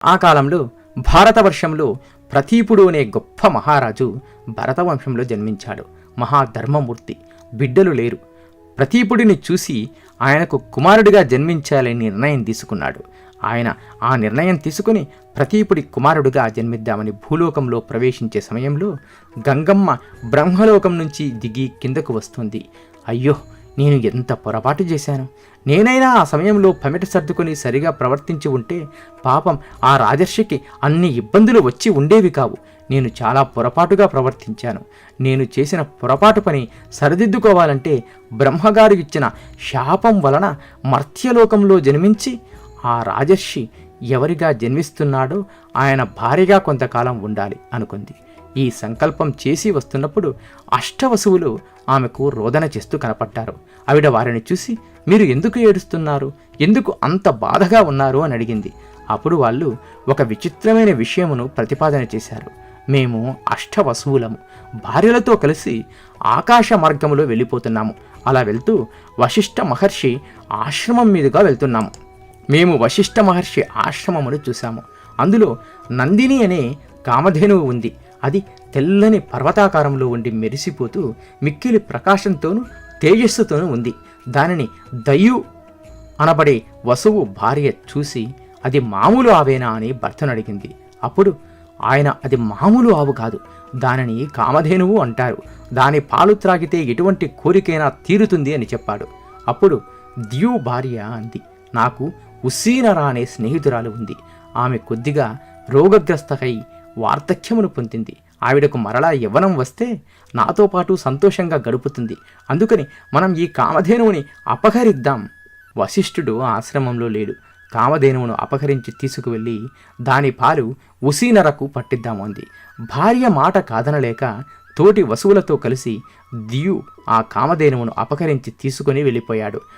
ఆ కాలంలో భారతవర్షంలో ప్రతీపుడు అనే గొప్ప మహారాజు భరతవంశంలో జన్మించాడు. మహాధర్మమూర్తి. బిడ్డలు లేరు. ప్రతీపుడిని చూసి ఆయనకు కుమారుడిగా జన్మించాలని నిర్ణయం తీసుకున్నాడు. ఆయన ఆ నిర్ణయం తీసుకుని ప్రతీపుడి కుమారుడిగా జన్మిద్దామని భూలోకంలో ప్రవేశించే సమయంలో గంగమ్మ బ్రహ్మలోకం నుంచి దిగి కిందకు వస్తుంది. అయ్యో, నేను ఎంత పొరపాటు చేశాను! నేనైనా ఆ సమయంలో పమిట సర్దుకొని సరిగా ప్రవర్తించి ఉంటే పాపం ఆ రాజర్షికి అన్ని ఇబ్బందులు వచ్చి ఉండేవి కావు. నేను చాలా పొరపాటుగా ప్రవర్తించాను. నేను చేసిన పొరపాటు పని సరిదిద్దుకోవాలంటే బ్రహ్మగారు ఇచ్చిన శాపం వలన మర్త్యలోకంలో జన్మించి ఆ రాజర్షి ఎవరిగా జన్మిస్తున్నాడో ఆయన భార్యగా కొంతకాలం ఉండాలి అనుకుంది. ఈ సంకల్పం చేసి వస్తున్నప్పుడు అష్టవసువులు ఆమెకు రోదన చేస్తూ కనపడ్డారు. ఆవిడ వారిని చూసి, మీరు ఎందుకు ఏడుస్తున్నారు, ఎందుకు అంత బాధగా ఉన్నారు అని అడిగింది. అప్పుడు వాళ్ళు ఒక విచిత్రమైన విషయమును ప్రతిపాదన చేశారు. మేము అష్టవసువులము, భార్యలతో కలిసి ఆకాశ మార్గములో వెళ్ళిపోతున్నాము. అలా వెళ్తూ వశిష్ఠ మహర్షి ఆశ్రమం మీదుగా వెళ్తున్నాము. మేము వశిష్ఠ మహర్షి ఆశ్రమమును చూశాము. అందులో నందిని అనే కామధేనువు ఉంది. అది తెల్లని పర్వతాకారంలో ఉండి మెరిసిపోతూ మిక్కిలి ప్రకాశంతోనూ తేజస్సుతోనూ ఉంది. దానిని దయు అనబడే వసువు భార్య చూసి, అది మామూలు ఆవేనా అని భర్తను అడిగింది. అప్పుడు ఆయన, అది మామూలు ఆవు కాదు, దానిని కామధేనువు అంటారు. దాని పాలు త్రాగితే ఎటువంటి కోరికైనా తీరుతుంది అని చెప్పాడు. అప్పుడు ద్యు భార్య అంది, నాకు ఉసీనరా అనే స్నేహితురాలు ఉంది. ఆమె కొద్దిగా రోగగ్రస్తకై వార్ధక్యమును పొందింది. ఆవిడకు మరలా యవ్వనం వస్తే నాతో పాటు సంతోషంగా గడుపుతుంది. అందుకని మనం ఈ కామధేనువుని అపహరిద్దాం. వశిష్ఠుడు ఆశ్రమంలో లేడు. కామధేనువును అపహరించి తీసుకువెళ్ళి దాని పాలు ఉసీనరకు పట్టిద్దాము అంది. భార్య మాట కాదనలేక తోటి వసువులతో కలిసి దియు ఆ కామధేనువును అపహరించి తీసుకుని వెళ్ళిపోయాడు.